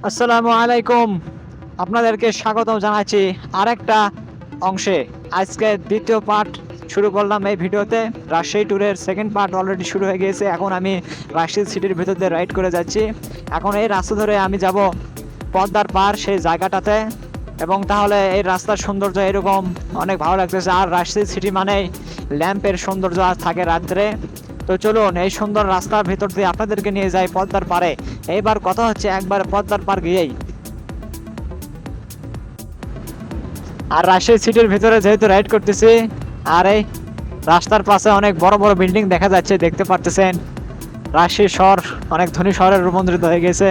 আসসালামু আলাইকুম। আপনাদেরকে স্বাগতম জানাচ্ছি আরেকটা অংশে। আজকে দ্বিতীয় পার্ট শুরু করলাম এই ভিডিওতে। রাজশাহী ট্যুরের সেকেন্ড পার্ট অলরেডি শুরু হয়ে গিয়েছে। এখন আমি রাজশাহী সিটির ভিতর দিয়ে রাইড করে যাচ্ছি। এখন এই রাস্তা ধরে আমি যাব পদ্মার পার সেই জায়গাটাতে, এবং তাহলে এই রাস্তার সৌন্দর্য এরকম অনেক ভালো লাগতেছে। আর রাজশাহী সিটি মানেই ল্যাম্পের সৌন্দর্য আর থাকে রাত্রে। তো চলুন এই সুন্দর রাস্তার ভিতর দিয়ে আপনাদেরকে নিয়ে যাই পদ্মার পারে। এইবার কথা হচ্ছে একবার পদ্মার পার গিয়েই। আর রাজশাহী সিটির ভিতরে যেহেতু রাইড করতেছি, আর এই রাস্তার পাশে অনেক বড় বড় বিল্ডিং দেখা যাচ্ছে, দেখতে পারতেছেন। রাজশাহী শহর অনেক ধনী শহরে রূপান্তরিত হয়ে গেছে।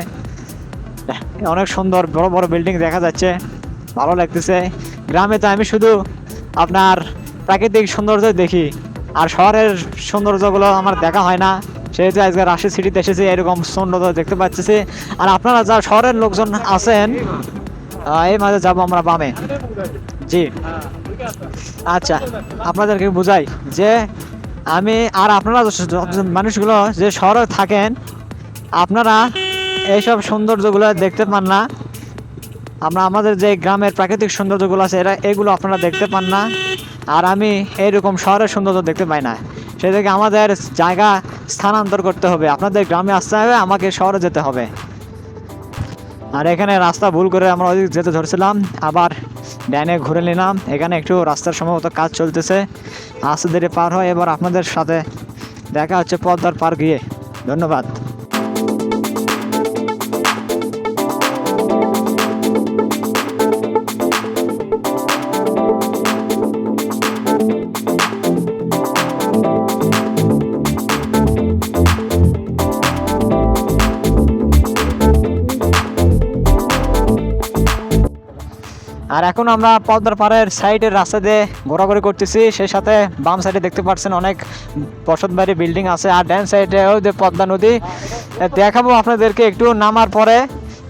অনেক সুন্দর বড় বড় বিল্ডিং দেখা যাচ্ছে, ভালো লাগতেছে। গ্রামে তো আমি শুধু আপনার প্রাকৃতিক সৌন্দর্য দেখি, আর শহরের সৌন্দর্যগুলো আমার দেখা হয় না। সেহেতু আজকে রাজশাহী সিটিতে এসেছি, এরকম সৌন্দর্য দেখতে পাচ্ছি। আর আপনারা যা শহরের লোকজন আছেন, এই মাঝে যাবো আমরা বামে। জি, আচ্ছা, আপনাদেরকে বুঝাই যে আমি আর আপনারা মানুষগুলো যে শহরে থাকেন, আপনারা এইসব সৌন্দর্যগুলো দেখতে পান না। আমরা আমাদের যে গ্রামের প্রাকৃতিক সৌন্দর্যগুলো আছে এগুলো আপনারা দেখতে পান না। আর আমি এইরকম শহরের সৌন্দর্য দেখতে পাই না। সেদিকে আমাদের জায়গা স্থানান্তর করতে হবে, আপনাদের গ্রামে আসতে হবে, আমাকে শহরে যেতে হবে। আর এখানে রাস্তা ভুল করে আমরা ওদিক যেতে ধরছিলাম, আবার ডানে ঘুরে নিলাম। এখানে একটু রাস্তার সম্ভবত কাজ চলতেছে, আস্তে ধীরে পার হয়। এবার আপনাদের সাথে দেখা হচ্ছে পদ্মার পার গিয়ে। ধন্যবাদ। আর এখন আমরা পদ্মার পাড়ের সাইডের রাস্তা দিয়ে ঘোরাঘুরি করতেছি। সেই সাথে বাম সাইডে দেখতে পাচ্ছেন অনেক বসত বাড়ি বিল্ডিং আছে, আর ডান সাইডেও যে পদ্মা নদী দেখাবো আপনাদেরকে একটু নামার পরে।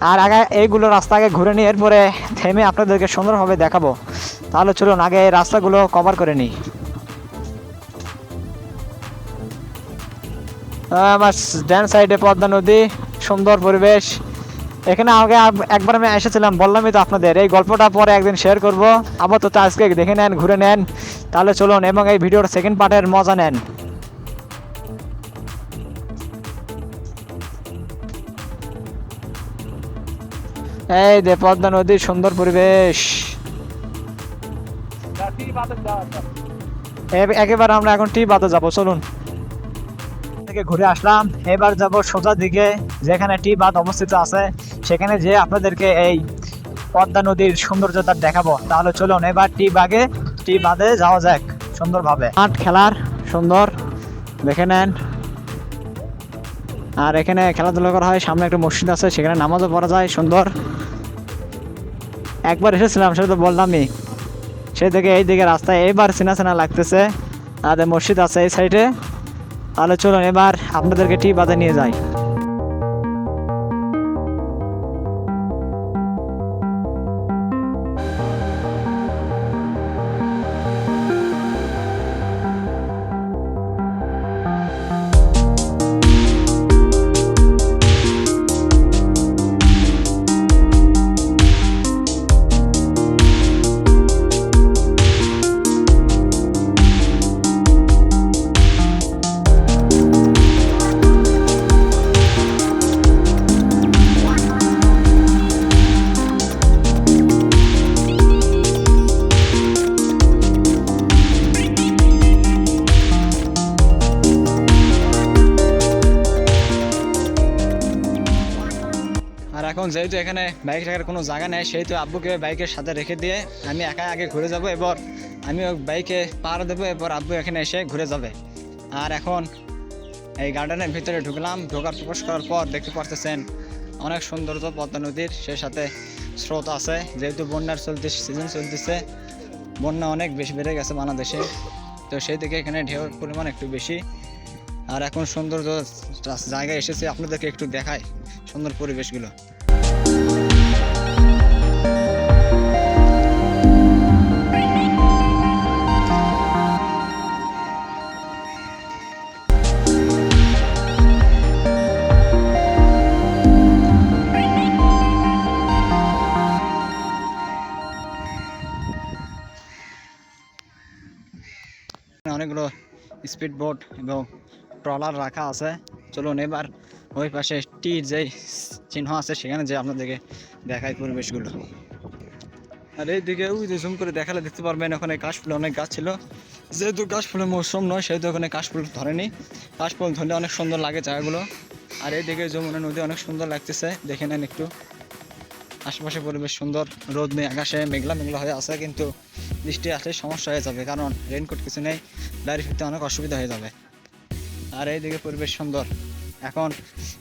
আর আগে এইগুলো রাস্তা আগে ঘুরে নিয়ে এরপরে থেমে আপনাদেরকে সুন্দরভাবে দেখাবো। তাহলে চলুন আগে এই রাস্তাগুলো কভার করে নিই। আমার ডান সাইডে পদ্মা নদী, সুন্দর পরিবেশ। এখানে আগে একবার আমি এসেছিলাম, বললামই তো আপনাদের। এই গল্পটা পরে একদিন শেয়ার করব। আপাতত আজকে দেখে নেন, ঘুরে নেন। তাহলে চলুন এবং এই ভিডিওর সেকেন্ড পার্টের মজা নেন। এই যে পদ্মা নদীর সুন্দর পরিবেশ। একেবারে আমরা এখন টি বাদে যাবো, চলুন। থেকে ঘুরে আসলাম, এবার যাব সোজা দিকে যেখানে টি বাঁধ অবস্থিত আছে, সেখানে যে আপনাদেরকে এই পদ্মা নদীর সৌন্দর্যতা দেখাবো। তাহলে চলুন এবার টি বাঁধে যাওয়া যাক সুন্দরভাবে। মাঠ খেলার সুন্দর, দেখে নেন। আর এখানে খেলাধুলা করা হয়, সামনে একটা মসজিদ আছে, সেখানে নামাজও পড়া যায় সুন্দর। একবার এসেছিলাম, সেটা তো বললামই। সেই থেকে এই দিকে রাস্তায় এবার চেনা চেনা লাগতেছে। আর মসজিদ আছে এই সাইডে। তাহলে চলুন এবার আপনাদেরকে টি বাঁধে নিয়ে যাই। আর এখন যেহেতু এখানে বাইক রাখার কোনো জায়গা নেই, সেহেতু আব্বুকে বাইকের সাথে রেখে দিয়ে আমি একা আগে ঘুরে যাব। এবার আমি বাইকে পাড়া দেবো, এরপর আব্বু এখানে এসে ঘুরে যাবে। আর এখন এই গার্ডেনের ভিতরে প্রবেশ করার পর দেখতে পারতেছেন অনেক সৌন্দর্য পদ্মা নদীর। সেই সাথে স্রোত আছে, যেহেতু বন্যার সিজন চলতেছে, বন্যা অনেক বেশি বেড়ে গেছে বাংলাদেশে। তো সেই থেকে এখানে ঢেউর পরিমাণ একটু বেশি। আর এখন সৌন্দর্য জায়গায় এসেছে, আপনাদেরকে একটু দেখায় সুন্দর পরিবেশগুলো। অনেকগুলো স্পিড বোট এবং ট্রলার রাখা আছে। চলুন এবার ওই পাশে টির যে চিহ্ন আছে সেখানে যে আপনাদেরকে দেখায় পরিবেশগুলো। আর এইদিকে ওই যে জুম করে দেখালে দেখতে পারবেন ওখানে কাশফুলে অনেক গাছ ছিল। যেহেতু কাশফুলের মৌসুম নয় সেহেতু ওখানে কাশফুল ধরেনি। কাশফুল ধরলে অনেক সুন্দর লাগে জায়গাগুলো। আর এইদিকে যমুনা নদী অনেক সুন্দর লাগতেছে, দেখে নেন একটু। আশেপাশে পরিবেশ সুন্দর, রোদ নেই, আকাশে মেঘলা মেঘলা হয়ে আছে, কিন্তু বৃষ্টি আসলে সমস্যা হয়ে যাবে, কারণ রেইনকোট কিছু নেই, গাড়ি ফিরতে অনেক অসুবিধা হয়ে যাবে। আর এইদিকে পরিবেশ সুন্দর। এখন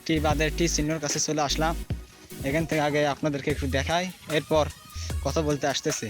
টি বাদের টি চিহ্নর কাছে চলে আসলাম। এখান থেকে আগে আপনাদেরকে একটু দেখাই, এরপর কথা বলতে আসতেছি।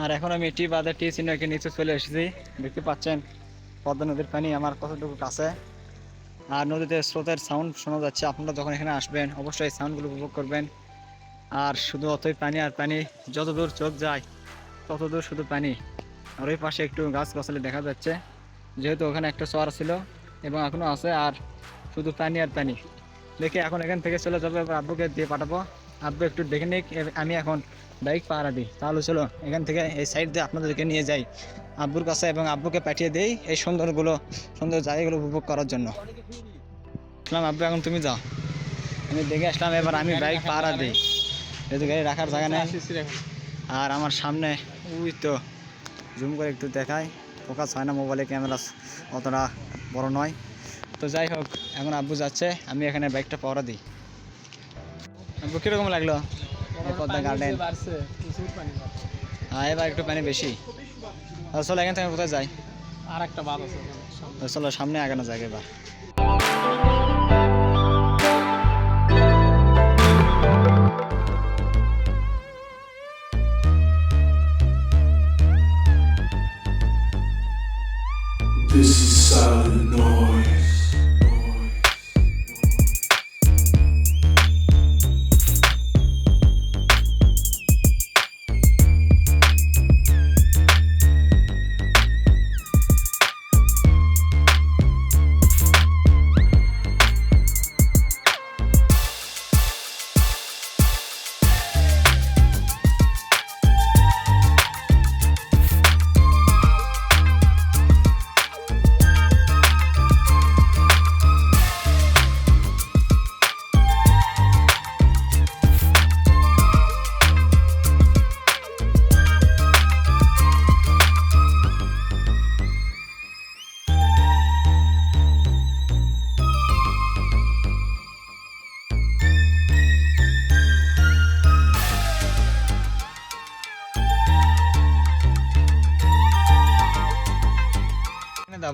আর এখন আমি টি বাদে টি চিহ্নকে নিচে চলে এসেছি। দেখতে পাচ্ছেন পদ্মা নদীর পানি আমার কতটুকু কাছে, আর নদীতে স্রোতের সাউন্ড শোনা যাচ্ছে। আপনারা যখন এখানে আসবেন অবশ্যই এই সাউন্ডগুলো উপভোগ করবেন। আর শুধু অতই পানি আর পানি, যতদূর চোখ যায় ততদূর শুধু পানি। আর ওই পাশে একটু গাছ গাছালি দেখা যাচ্ছে, যেহেতু ওখানে একটা চর ছিল এবং এখনও আছে, আর শুধু পানি আর পানি। দেখি এখন এখান থেকে চলে যাবো, এবার আব্বুকে দিয়ে পাঠাবো। আব্বু একটু দেখে নিক, আমি এখন বাইক পাহারা দিই। তাহলে চলো এখান থেকে এই সাইড দিয়ে আপনাদেরকে নিয়ে যাই আব্বুর কাছে, এবং আব্বুকে পাঠিয়ে দেই এই সুন্দর জায়গাগুলো উপভোগ করার জন্য। আসলাম আব্বু, এখন তুমি যাও, আমি দেখে আসলাম। এবার আমি বাইক পাহারা দিই, যেহেতু গাড়ি রাখার জায়গা নেই। আর আমার সামনে ওই তো জুম করে একটু দেখায়, ফোকাস হয় না মোবাইলে, ক্যামেরা অতটা বড় নয়। তো যাই হোক, এখন আব্বু যাচ্ছে, আমি এখানে বাইকটা পাহারা দিই। আব্বু কীরকম লাগলো পদ্মা গার্ডেন? হ্যাঁ, এবার একটু পানি বেশি। চলো এখান থেকে কোথায় যাই? আর একটা বাদ আছে, চলো সামনে আগানো যায় এবার। This is silent noise.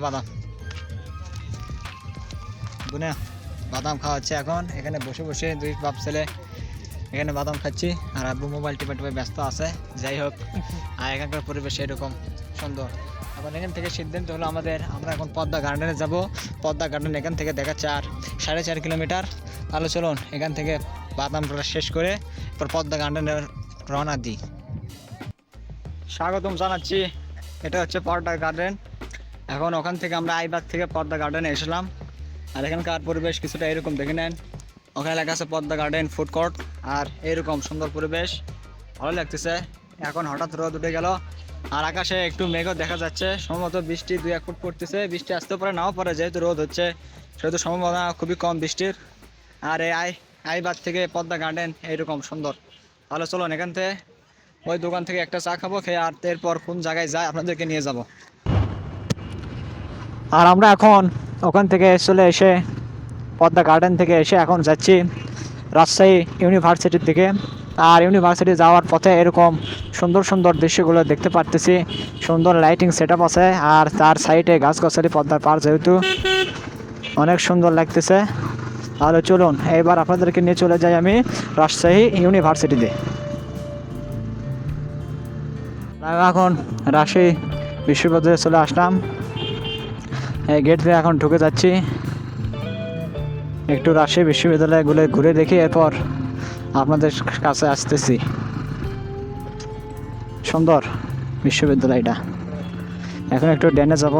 বাদাম বুনে বাদাম খাওয়াচ্ছে এখন এখানে বসে বসে, দুই বাপ ছেলে এখানে বাদাম খাচ্ছি, আর আব্বু মোবাইল টিপে টিপে ব্যস্ত আছে। যাই হোক, আর এখানকার পরিবেশ এরকম সুন্দর। এখন এখান থেকে সিদ্ধান্ত হলো আমরা এখন পদ্মা গার্ডেনে যাব। পদ্মা গার্ডেন এখান থেকে দেখাচ্ছে আর 4.5 কিলোমিটার। তাহলে চলুন এখান থেকে বাদামটা শেষ করে এরপর পদ্মা গার্ডেনের রওনা দিই। স্বাগতম জানাচ্ছি, এটা হচ্ছে পদ্মা গার্ডেন। এখন ওখান থেকে আমরা আইবাগ থেকে পদ্মা গার্ডেনে এসলাম। আর এখানকার পরিবেশ কিছুটা এরকম, দেখে নেন। ওখানে লেখা আছে পদ্মা গার্ডেন ফুড কোর্ট, আর এরকম সুন্দর পরিবেশ, ভালো লাগতেছে। এখন হঠাৎ রোদ উঠে গেল, আর আকাশে একটু মেঘও দেখা যাচ্ছে, সম্ভবত বৃষ্টি 2-1 ফুট পড়তেছে। বৃষ্টি আসতে পারে, নাও পারে, যেহেতু রোদ হচ্ছে সেহেতু সম্ভাবনা খুবই কম বৃষ্টির। আর এই আইবাগ থেকে পদ্মা গার্ডেন এইরকম সুন্দর। তাহলে চলুন এখান থেকে ওই দোকান থেকে একটা চা খাবো, খেয়ে আর এরপর কোন জায়গায় যায় আপনাদেরকে নিয়ে যাব। আর আমরা এখন ওখান থেকে চলে এসে পদ্মা গার্ডেন থেকে এসে এখন যাচ্ছি রাজশাহী ইউনিভার্সিটির দিকে। আর ইউনিভার্সিটি যাওয়ার পথে এরকম সুন্দর সুন্দর দৃশ্যগুলো দেখতে পারতেছি, সুন্দর লাইটিং সেট আপ আছে, আর তার সাইডে গাছগাছালি পদ্মার পার যেহেতু অনেক সুন্দর লাগতেছে। তাহলে চলুন এবার আপনাদেরকে নিয়ে চলে যাই আমি রাজশাহী ইউনিভার্সিটিতে। এখন রাজশাহী বিশ্ববিদ্যালয়ে চলে আসলাম, এই গেট দিয়ে এখন ঢুকে যাচ্ছি। একটু রাজশাহী বিশ্ববিদ্যালয়গুলো ঘুরে দেখি, এরপর আপনাদের কাছে আসতেছি। সুন্দর বিশ্ববিদ্যালয়টা। এখন একটু ড্যানে যাব।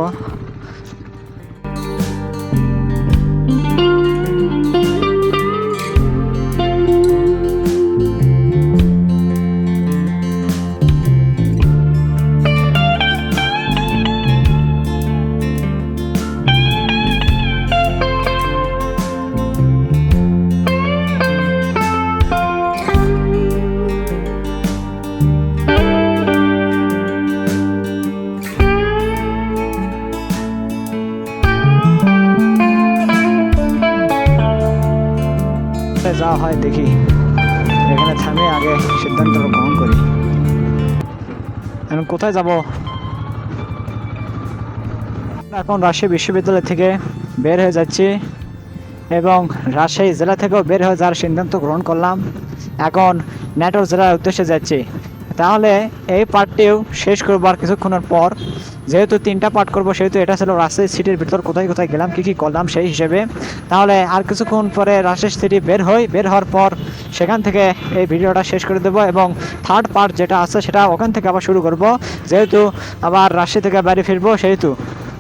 যাওয়া হয় দেখি, এখানে থামে আগে সিদ্ধান্ত গ্রহণ করি। এখন কোথায় যাব? এখন রাজশাহী বিশ্ববিদ্যালয় থেকে বের হয়ে যাচ্ছি এবং রাজশাহী জেলা থেকেও বের হয়ে যাওয়ার সিদ্ধান্ত গ্রহণ করলাম। এখন নাটোর জেলার উদ্দেশ্যে যাচ্ছি। তাহলে এই পার্টটিও শেষ করবার কিছুক্ষণের পর, যেহেতু 3টা পার্ট করব, সেহেতু এটা ছিল রাজশাহী সিটির ভিতর কোথায় কোথায় গেলাম, কী কী করলাম সেই হিসেবে। তাহলে আর কিছুক্ষণ পরে রাজশাহী সিটি বের হওয়ার পর সেখান থেকে এই ভিডিওটা শেষ করে দেবো এবং থার্ড পার্ট যেটা আছে সেটা ওখান থেকে আবার শুরু করব, যেহেতু আবার রাজশাহী থেকে বাড়ি ফিরবো সেহেতু।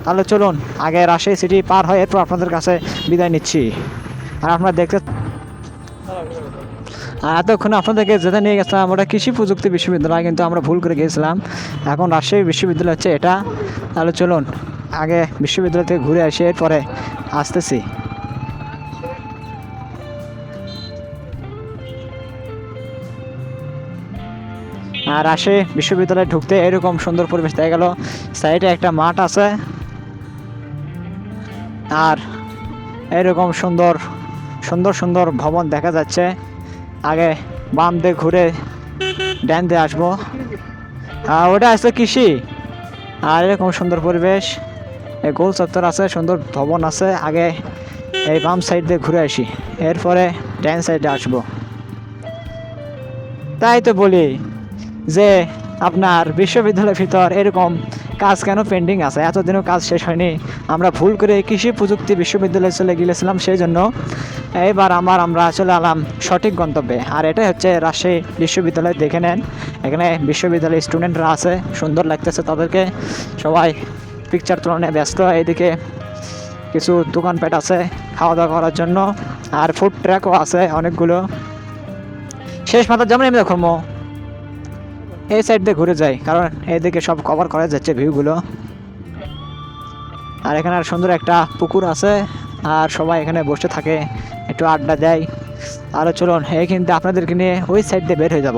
তাহলে চলুন আগে রাজশাহী সিটি পার হয়, এরপর আপনাদের কাছে বিদায় নিচ্ছি। আর আপনারা দেখতে, এতক্ষণ আপনাদেরকে যেটা নিয়ে গেছিলাম ওটা কৃষি প্রযুক্তি বিশ্ববিদ্যালয়, কিন্তু আমরা ভুল করে গিয়েছিলাম। এখন রাজশাহী বিশ্ববিদ্যালয় হচ্ছে এটা। তাহলে চলুন আগে বিশ্ববিদ্যালয় থেকে ঘুরে আসি, এরপরে আসতেছি। আর রাজশাহী বিশ্ববিদ্যালয়ে ঢুকতে এরকম সুন্দর পরিবেশ দেখা গেল। সাইডে একটা মাঠ আছে আর এরকম সুন্দর সুন্দর সুন্দর ভবন দেখা যাচ্ছে। আগে বাম দিয়ে ঘুরে ডান দিয়ে আসবো। ওটা আছে কৃষি। আর এরকম সুন্দর পরিবেশ, এই গোল চত্বর আছে, সুন্দর ভবন আছে। আগে এই বাম সাইড দিয়ে ঘুরে আসি, এরপরে ডান সাইডে আসবো। তাই তো বলি যে আপনার বিশ্ববিদ্যালয়ের ভিতর এরকম কাজ কেন পেন্ডিং আছে, এতদিনও কাজ শেষ হয়নি। আমরা ভুল করে কৃষি প্রযুক্তি বিশ্ববিদ্যালয়ে চলে গিয়েছিলাম, সেই জন্য এবার আমরা চলে এলাম সঠিক গন্তব্যে। আর এটাই হচ্ছে রাজশাহী বিশ্ববিদ্যালয়। দেখে নেন, এখানে বিশ্ববিদ্যালয়ের স্টুডেন্টরা আছে, সুন্দর লাগতেছে তাদেরকে, সবাই পিকচার তুলনায় ব্যস্ত। এইদিকে কিছু দোকানপাট আছে খাওয়া দাওয়া করার জন্য, আর ফুড ট্র্যাকও আছে অনেকগুলো। শেষ মাথার যেমন আমি দেখো এই সাইড দিয়ে ঘুরে যাই, কারণ এইদিকে সব কভার করা যাচ্ছে ভিউগুলো। আর এখানে আর সুন্দর একটা পুকুর আছে, আর সবাই এখানে বসে থাকে, একটু আড্ডা দেয়। আরও চলুন এই কিন্তু আপনাদেরকে নিয়ে ওই সাইড দিয়ে বের হয়ে যাব।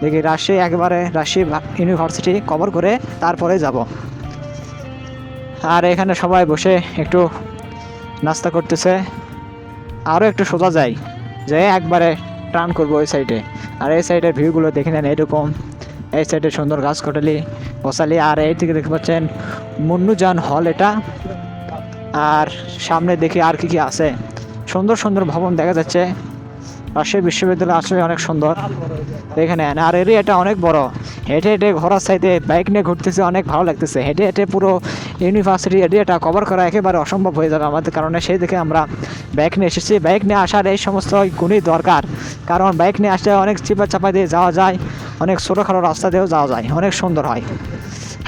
দেখি রাজশাহী, একেবারে রাজশাহী ইউনিভার্সিটি কভার করে তারপরে যাব। আর এখানে সবাই বসে একটু নাস্তা করতেছে। আরও একটু সোজা যাই, যে একবারে টার্ন করবো ওই সাইডে। আর এই সাইডের ভিউগুলো দেখে নেন এরকম। এই সাইডে সুন্দর গাছ কটালি বসালি। আর এই থেকে দেখতে পাচ্ছেন মুন্নুজান হল এটা। আর সামনে দেখি আর কি কি আছে, সুন্দর সুন্দর ভবন দেখা যাচ্ছে। রাজশাহী বিশ্ববিদ্যালয় আসলে অনেক সুন্দর দেখে নেন। আর এরিয়াটা অনেক বড়, হেঁটে হেঁটে ঘোরার সাইডে বাইক নিয়ে ঘুরতেছে, অনেক ভালো লাগতেছে। হেঁটে হেঁটে পুরো ইউনিভার্সিটি এরিয়াটা কভার করা একেবারে অসম্ভব হয়ে যাবে আমাদের কারণে, সেই দেখে আমরা বাইক নিয়ে এসেছি। বাইক নিয়ে আসার এই সমস্ত গুণই দরকার, কারণ বাইক নিয়ে আসলে অনেক চিপা চাপা দিয়ে যাওয়া যায়, অনেক ছোটোখাটো রাস্তা দিয়েও যাওয়া যায়, অনেক সুন্দর হয়,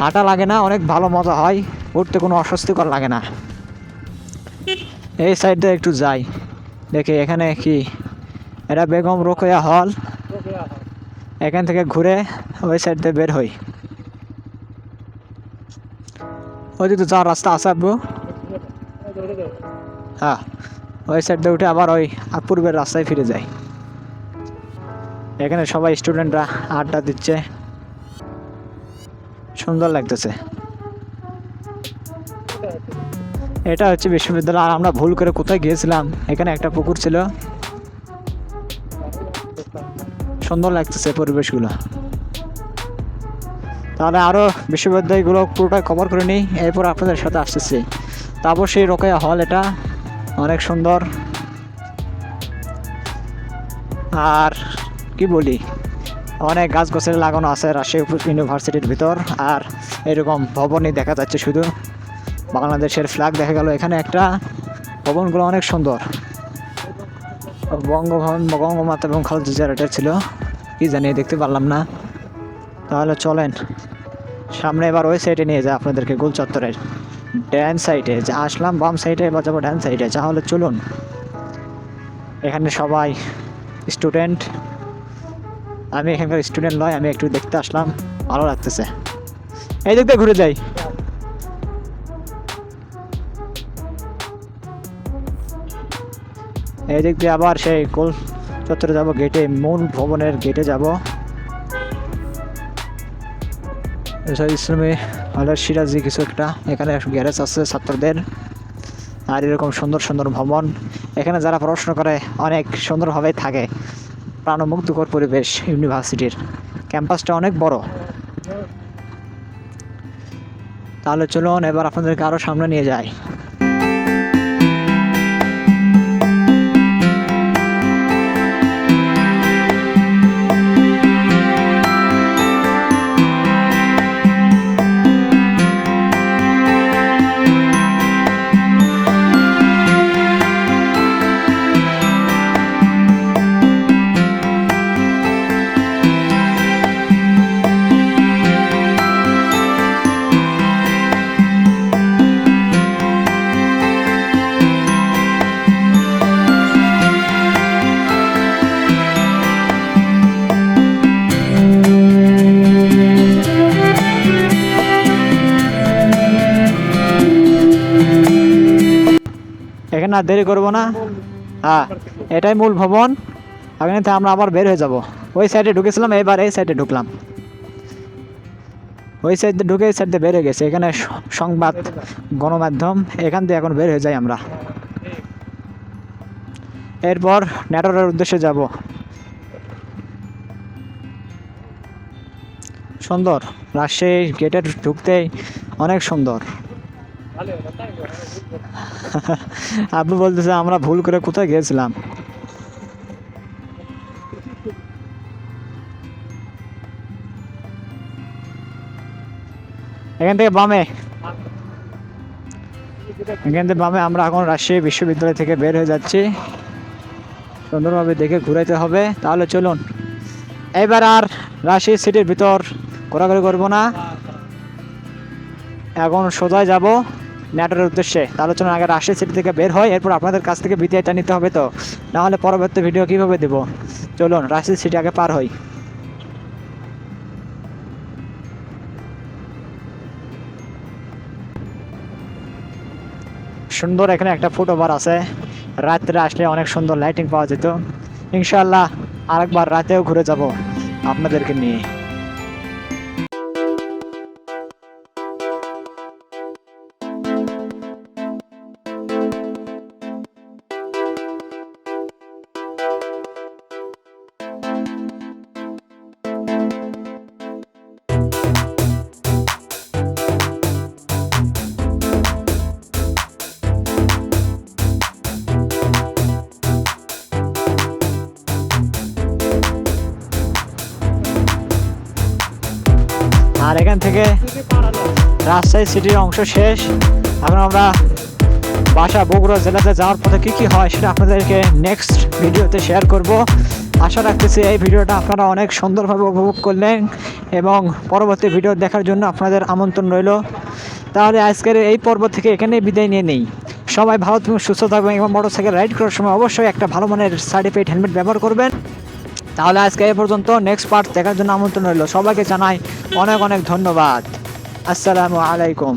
হাঁটা লাগে না, অনেক ভালো মজা হয়, উঠতে কোনো অস্বস্তিকর লাগে না। এই সাইড দিয়ে একটু যাই, দেখি এখানে কি, এটা বেগম রোকেয়া হল। এখান থেকে ঘুরে ওই সাইড দিয়ে বের হই। ওই দিকে তো যাওয়ার রাস্তা আছে আব্বু। হ্যাঁ, ওই সাইড দিয়ে উঠে আবার ওই পূর্বের রাস্তায় ফিরে যাই। এখানে সবাই স্টুডেন্টরা আড্ডা দিচ্ছে, সুন্দর লাগতেছে। এটা হচ্ছে বিশ্ববিদ্যালয়। আর আমরা ভুল করে কোথায় গিয়েছিলাম, এখানে একটা পুকুর ছিল। সুন্দর লাগতেছে পরিবেশগুলো। তাহলে আরও বিশ্ববিদ্যালয়গুলো পুরোটাই কভার করে নিই, এরপর আপনাদের সাথে আসতেছি। তারপর সেই রোকেয়া হল, এটা অনেক সুন্দর। আর কি বলি, অনেক গাছ গাছালি লাগানো আছে রাজশাহী ইউনিভার্সিটির ভিতর। আর এরকম ভবনই দেখা যাচ্ছে, শুধু বাংলাদেশের ফ্ল্যাগ দেখা গেল এখানে একটা। ভবনগুলো অনেক সুন্দর। বঙ্গভবন বঙ্গমাতা এবং খালেদা জিয়ার এটা ছিল, কি জানি দেখতে পারলাম না। তাহলে চলেন সামনে এবার ওই সাইডে নিয়ে যায় আপনাদেরকে, গোল চত্বরের ড্যান সাইডে যা আসলাম, বাম সাইডে এবার যাবো ড্যান সাইডে। তাহলে চলুন, এখানে সবাই স্টুডেন্ট, আমি এখানকার স্টুডেন্ট নয়, আমি একটু দেখতে আসলাম, ভালো লাগতেছে। এই দিক দিয়ে ঘুরে যাই। এই দিক দিয়ে আবার সেই গোল চত্বরে যাবো, গেটে, মূল ভবনের গেটে যাব। ইসলামী হলের সিরাজি কিছু একটা, এখানে গ্যারেজ আছে ছাত্রদের। আর এরকম সুন্দর সুন্দর ভবন, এখানে যারা পড়াশোনা করে অনেক সুন্দরভাবে থাকে। প্রাণমুগ্ধকর পরিবেশ ইউনিভার্সিটির, ক্যাম্পাসটা অনেক বড়। তাহলে চলুন এবার আপনাদেরকে আরও সামনে নিয়ে যাই। এখানে আর দেরি করবো না, হ্যাঁ এটাই মূল ভবন। এখানে থেকে আমরা আবার বের হয়ে যাব। ওই সাইডে ঢুকেছিলাম, এবার এই সাইডে ঢুকলাম। ওই সাইড দিয়ে ঢুকে এই সাইড দিয়ে বের হয়ে গেছে, এখানে সংবাদ গণমাধ্যম, এখান দিয়ে এখন বের হয়ে যাই আমরা। এরপর নেটওয়ার্কের উদ্দেশ্যে যাব। সুন্দর, রাজশাহী গেটের ঢুকতেই অনেক সুন্দর। আপনি বলতেছে আমরা ভুল করে কোথায় গিয়েছিলাম। এখান থেকে বামে, আমরা এখন রাজশাহী বিশ্ববিদ্যালয় থেকে বের হয়ে যাচ্ছি। সুন্দরভাবে দেখে ঘুরাইতে হবে। তাহলে চলুন এবার আর রাজশাহী সিটির ভিতর ঘোরাঘুরি করবো না, এখন সোজাই যাব নেটওয়ার্কের উদ্দেশ্যে। তাহলে চলুন আগে রাজশাহী সিটি থেকে বের হয়, এরপর আপনাদের কাছ থেকে বিদায়টা নিতে হবে, তো নাহলে পরবর্তী ভিডিও কীভাবে দেবো। চলুন রাজশাহী সিটি আগে পার হই। সুন্দর এখানে একটা ফুটওভার আছে, রাত্রে আসলে অনেক সুন্দর লাইটিং পাওয়া যেত। ইনশাআল্লাহ আরেকবার রাতেও ঘুরে যাব আপনাদেরকে নিয়ে। আর এখান থেকে রাজশাহী সিটির অংশ শেষ। এখন আমরা বাসা বগুড়া জেলাতে যাওয়ার পথে কী কী হয় সেটা আপনাদেরকে নেক্সট ভিডিওতে শেয়ার করব। আশা রাখতেছি এই ভিডিওটা আপনারা অনেক সুন্দরভাবে উপভোগ করলেন এবং পরবর্তী ভিডিও দেখার জন্য আপনাদের আমন্ত্রণ রইল। তাহলে আজকের এই পর্ব থেকে এখানেই বিদায় নিয়ে নেই। সবাই ভালো থাকবেন, সুস্থ থাকবেন এবং মোটরসাইকেল রাইড করার সময় অবশ্যই একটা ভালো মানের সার্টিফাইড হেলমেট ব্যবহার করবেন। তাহলে আজকে এই পর্যন্ত, নেক্সট পার্ট দেখার জন্য আমন্ত্রণ রইল। সবাইকে জানাই অনেক অনেক ধন্যবাদ। আসসালামু আলাইকুম।